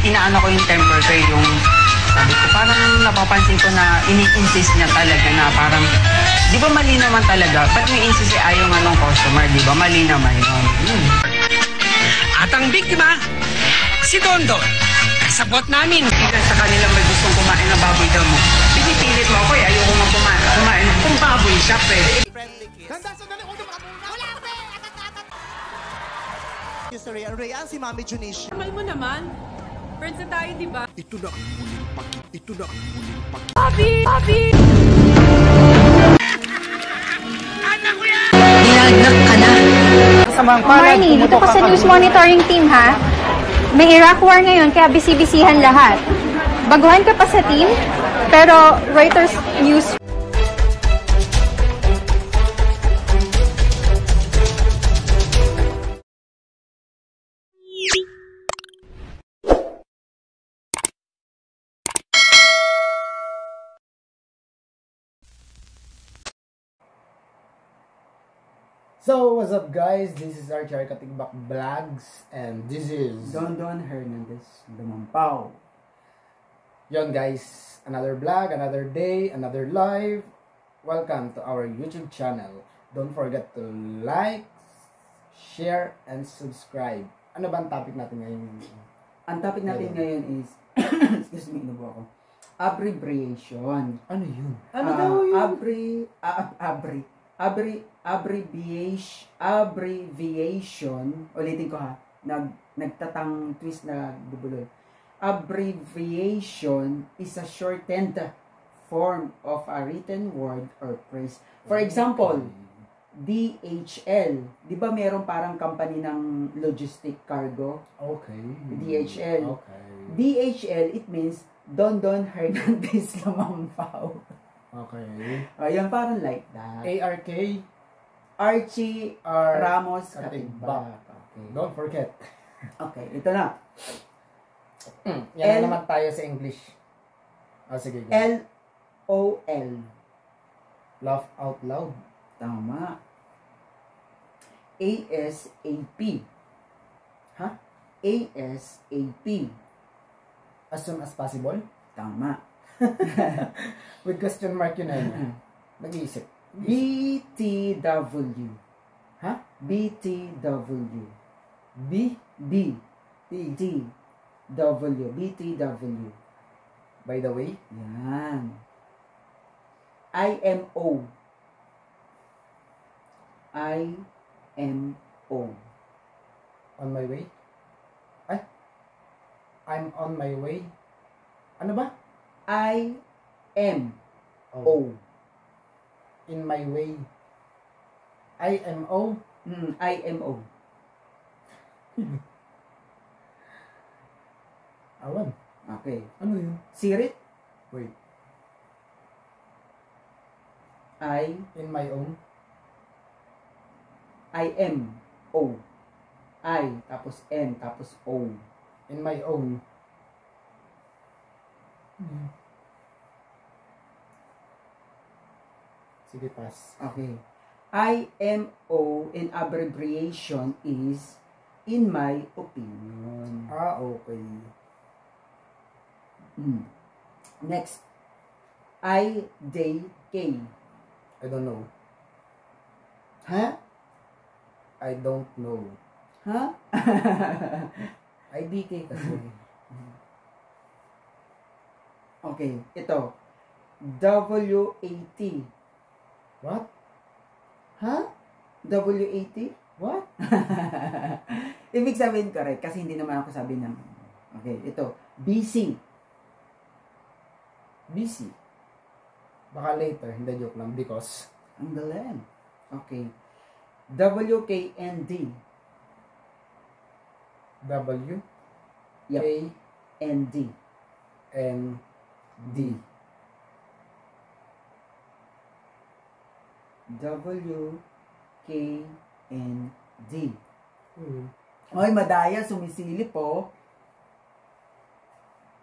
inaano ko yung temper ko, yung sabi ko, parang napapansin ko na ini-insist niya talaga na parang, di ba mali naman talaga? Ba't may insist ayaw nga ng customer, di ba? Mali naman yun. At ang biktima, si Dondon. Kasabot namin. Ilan sa kanila may gustong kumain ng baboy daw mo. Pinipilit mo ako ayoko nga kumain. Kung baboy siya, pwede. Ganda, sandali, huwag yung makabunan. Wala, pre! Yung si Rhea. Rhea, si Mami Junicia. Mahal mo naman. Friends na tayo, di ba? Ito na ang muling pakit. Ito na ang muling pakit. Papi! Papi! Anak ko yan! Dinagnak ka na. Marnie, dito ka sa news monitoring team, ha? May Iraq war ngayon, kaya bisi-bisihan lahat. Baguhan ka pa sa team, pero Reuters News. So, what's up guys? This is Archie Katigbak Vlogs and this is Dondon Hernandez Lumampaw. Yon guys, another vlog, another day, another live. Welcome to our YouTube channel. Don't forget to like, share, and subscribe. Ano ba ang topic natin ngayon? Ang topic natin ngayon is excuse me, inubo ako. Abbreviation. Ano yun? Ano daw yun? Abbreviation, ulitin ko ha, nagtatang twist na bubulol. Abbreviation is a shortened form of a written word or phrase. For example, DHL. Di ba meron parang company ng logistic cargo? Okay. DHL. Okay. DHL, it means Dondon Hernandez Lumampaw. Okay. Ayan, parang like that. ARK Archie Ramos Katigbak. Okay. Don't forget. Okay, ito na. Yan na naman tayo sa English. Sige. LOL. Laugh out loud. Tama. ASAP. Ha? ASAP. As soon as possible? Tama. With question mark yun na. Nag-iisip. BTW. Ha? BTW. B? B. T. W. BTW. By the way? Yan. IMO. IMO. On my way? Ay? I'm on my way? Ano ba? IMO. In my way. IMO? IMO. Awan. Okay. Ano yun? Sirit? Wait. In my own? IMO. I, tapos N, tapos O. In my own. Sige, pass. Okay. IMO in abbreviation is in my opinion. Okay. Next. IDK. I don't know. Ha? I don't know. Ha? IDK kasi. Okay, ito. WAT. What? Ha? WAT? What? Ibig sabihin correct kasi hindi naman ako sabi ng... Okay, ito. BC. BC. Baka later, hindi joke lang because... Ang galing. Okay. WKND. W? Yep. K? ND. N? D. WKND. Oy, madaya, sumisilip po.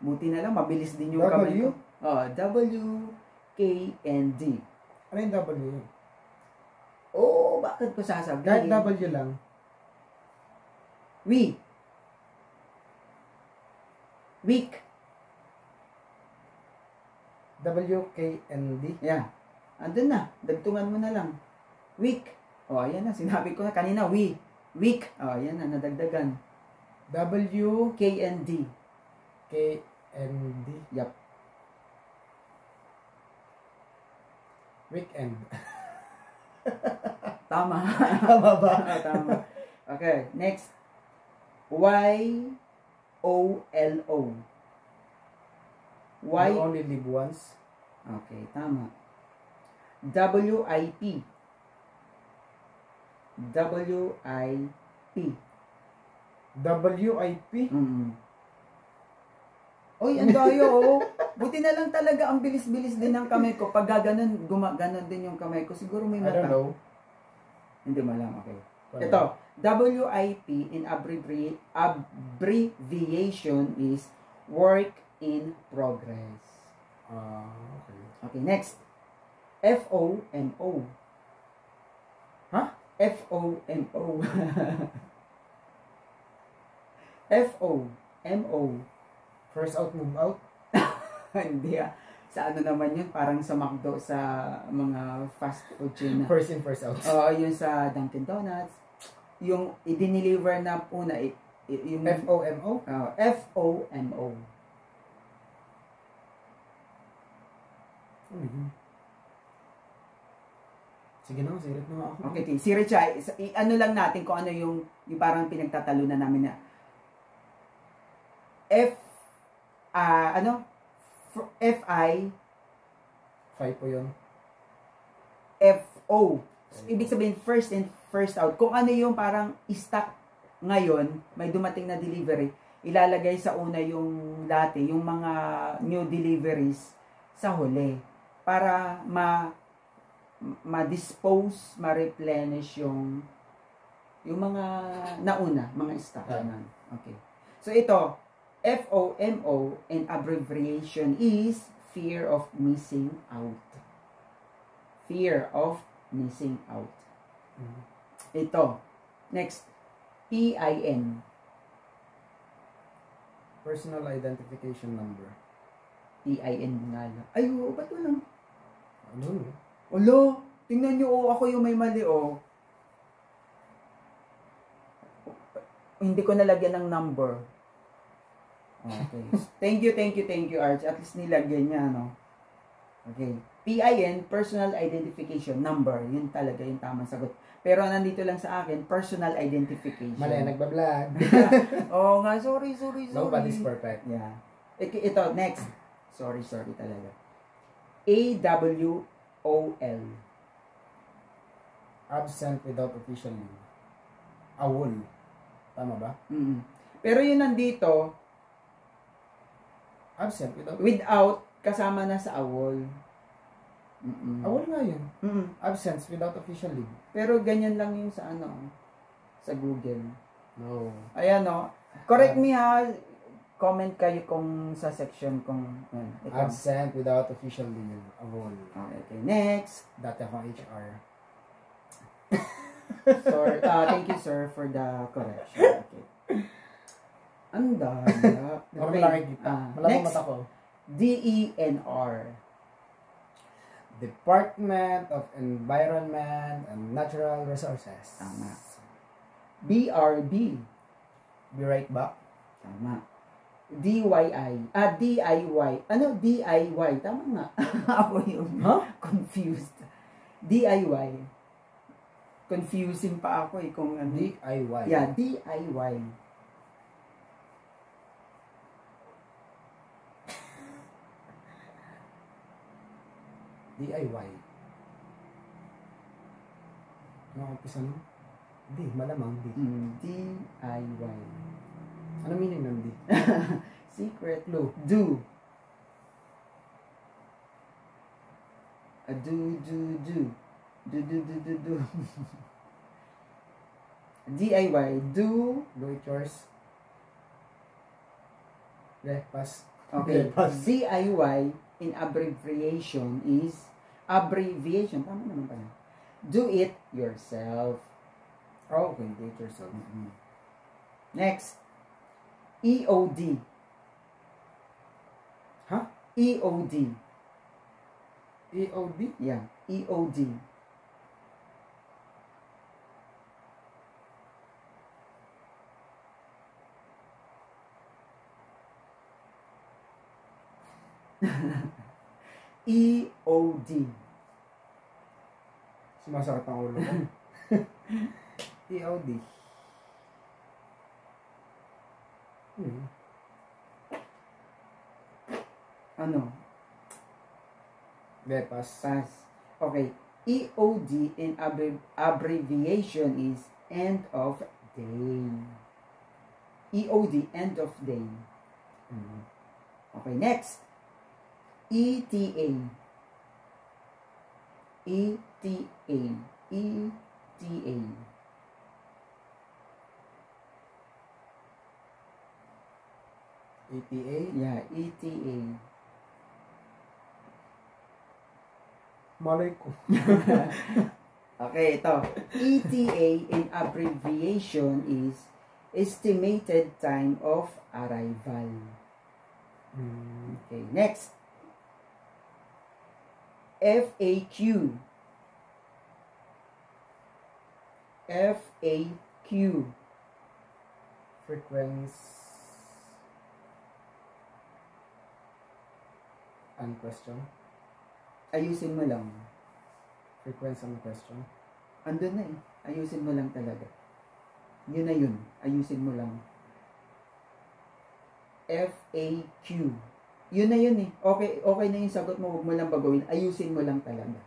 Buti na lang, mabilis din yung kamay ko. WKND. Ano yung W? Oh, bakit ko sasabihin? Kahit W lang. We. Week. WKND. Yeah. Andun na. Dagtungan mo na lang. Week. O, ayan na. Sinabi ko na kanina. Week. O, ayan na. Nadagdagan. KND. KND. Yup. Weekend. Tama. Tama ba? Tama. Okay. Next. YOLO. You only live once. Okay, tama. WIP. WIP. Oy, ang dayo, oh. Buti na lang talaga ang bilis-bilis din ng kamay ko. Pag gaganon, gumaganon din yung kamay ko. Siguro may I don't mata. know. Hindi mo alam, okay. Ito, WIP in abbreviation is work in progress. Okay. Okay, next. FOMO. Huh? FOMO. FOMO. First out, move out. Hindi ah. Sa ano naman yun? Parang sa McDo, sa mga fast food chain na. First in, first out. Oo, yun sa Dunkin Donuts. Yung i-deliver na una, yung FOMO? FOMO. Sige na, sirit na nga ako. Okay. Si Richard, ano lang natin kung ano yung parang pinagtatalunan namin na FI 5 po yun. FO. Ibig sabihin, first in, first out. Kung ano yung parang stock ngayon, may dumating na delivery, ilalagay sa una yung dati, yung mga new deliveries sa huli. Para ma-dispose, ma-replenish yung mga nauna, mga stock. Okay. So ito, FOMO and abbreviation is fear of missing out. Fear of missing out. Ito. Next. PIN. Personal identification number. PIN nga lang. Ay, oo, ba't walang? Ano? Olo, tingnan nyo, oh, ako yung may mali, oh. Hindi ko nalagyan ng number. Okay. Thank you, Arch. At least nilagyan niya, no? Okay. PIN, personal identification number. Yun talaga yung tamang sagot. Pero nandito lang sa akin, personal identification. Mali, nagbablog. Oo nga, sorry. Nobody's perfect. Yeah. Ito, next. Sorry talaga. AWOL. Absent without official leave. AWOL. Tama ba? Pero yun nandito, Absent without, kasama na sa AWOL. AWOL nga yun. Absence without official leave. Pero ganyan lang yung sa sa Google. No. Ayan, no. Correct me ha. Comment kayo kung sa section kung ito. Absent without official leave. AWOL. Okay, next. Dati akong HR. Sorry. Thank you, sir, for the correction. Okay. Ang daya. Okay. Malaki Next. mata ko. DENR. Department of Environment and Natural Resources. Tama. BRB. Be right back. Tama. DIY. Ano? DIY. Tama nga. Ako yung confused. DIY. Confusing pa ako kung ano. DIY. Yeah, DIY. DIY. Nakapisa no? Di, malamang di. DIY. Ano meaning ng di? Secret clue. Do. Do. Do. DIY. Do. Do it yours. Pass. Okay. Pass. DIY in abbreviation is tama naman pala. Do it yourself. Oh, okay. Do it yourself. Next. EOD. EOD. EOD? Yeah, EOD. EOD. Sumasakit ang ulo ko. EOD. Ano? Pass. Pass. Okay. EOD in abbreviation is end of day. EOD, end of day. Okay, next. ETA. ETA. ETA. ETA? Yeah, ETA. Malay ko. Okay, ito. ETA in abbreviation is estimated time of arrival. Okay, next. FAQ. FAQ. Frequency and question. Ayusin mo lang. Frequency and question. Andun na eh. Ayusin mo lang talaga. Yun na yun. Ayusin mo lang. FAQ. Yun na yun eh. Okay na yung sagot mo. Huwag mo lang baguhin. Ayusin mo lang talaga.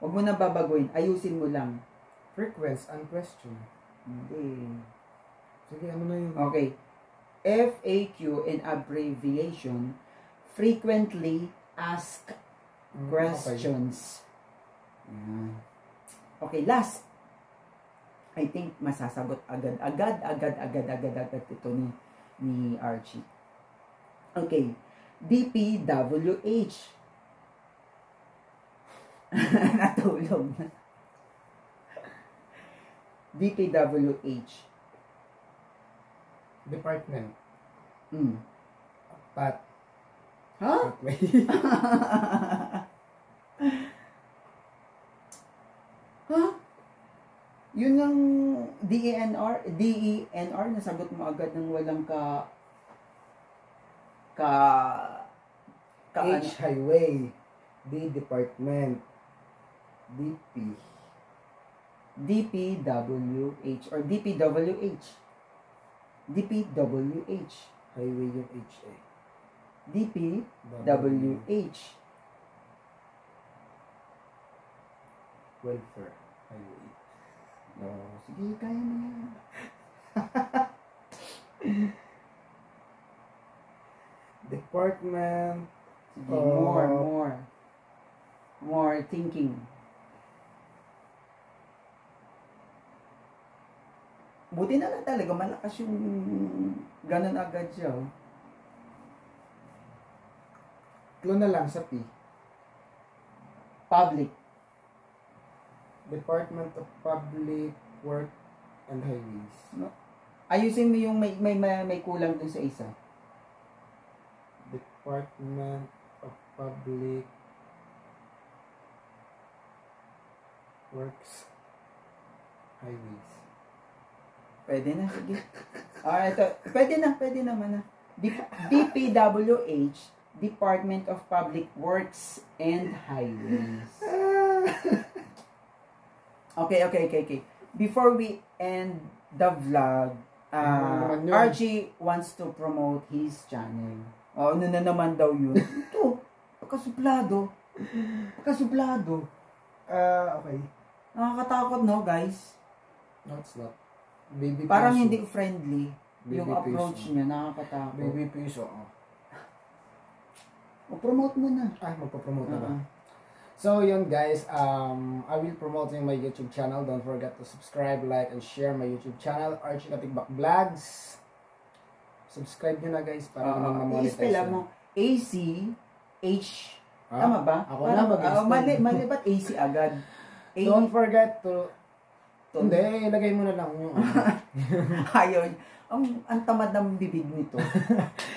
Huwag mo na babaguhin. Ayusin mo lang. Frequency and question. Hindi. Sige, ano na yun? Okay. FAQ in abbreviation, frequently asked questions. Okay, last. I think masasagot agad ito ni Archie. Okay. DPWH. Natulog na. DPWH. Department. Pat. Huh? Pathway. Huh? Yun ang DENR, nasagot mo agad ng walang H highway. D department. DP. DPWH or DPWH. DPWH. Highway yung HA. DPWH. Welfare. Highway. Oh, sige, kaya mo yan. Department. Sige, more thinking. Buti na lang talaga, malakas yung ganun agad siya. Oh. Clue na lang sa P. Public. Department of Public Work and Highways. No? Ayusin mo yung may kulang dun sa isa. Department of Public Works Highways. Pwede na, sige. Ito, pwede naman na. DPWH, Department of Public Works and Highways. Okay. Before we end the vlog, Archie wants to promote his channel. Oh, ano na naman daw yun? Ito, pagkasuplado. Okay. Nakakatakot, no, guys? No, it's not. Baby Parang piso. hindi friendly yung Baby approach piso. niya. Nakakatakot. Baby piso, O-promote mo na. Magpapromote na ba? So, yun guys, I will promote my YouTube channel. Don't forget to subscribe, like, and share my YouTube channel, Archie Katigbak Vlogs. Subscribe nyo na guys para naman ma-monetize. I-spell mo ACH. Ah, Tama ba? ako na mag-spell. Mali ba't AC agad? Don't forget to... Hindi, ilagay mo na lang yung... Ayun. ang tamad ng bibig nito.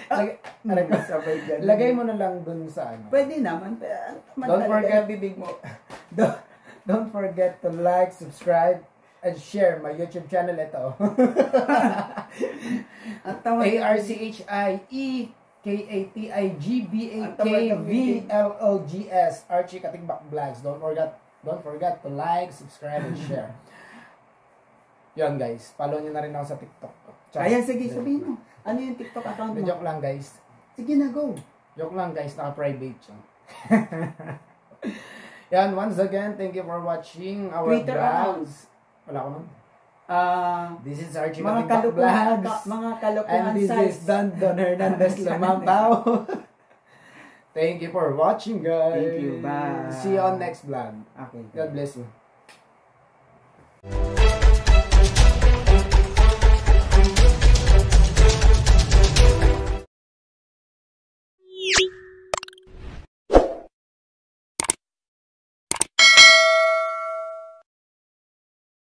Sabay ganun. Lagay mo na lang dun sa ano. Pwede naman. Pero ang tamad Don't talaga forget- ng bibig mo. Don't forget to like, subscribe, and share my YouTube channel. Ito. Ang tamad ng ARCHIEKATIGBAKVLOGS Archie Katigbak Vlogs. Don't forget to like, subscribe, and share. Yun guys, follow nyo na rin ako sa TikTok. Kaya sige, sabihin mo. Ano yung TikTok account mo? Joke lang guys. Sige na, go. Joke lang guys, naka-private siya. Yan, once again, thank you for watching our Twitter vlogs. Wala ko nun. This is Archie Mga Katigbak Vlogs. mga And kalokohan this is Don Hernandez Lamampaw. Thank you for watching, guys. Thank you. Bye. See you on next vlog. Okay. God bless you.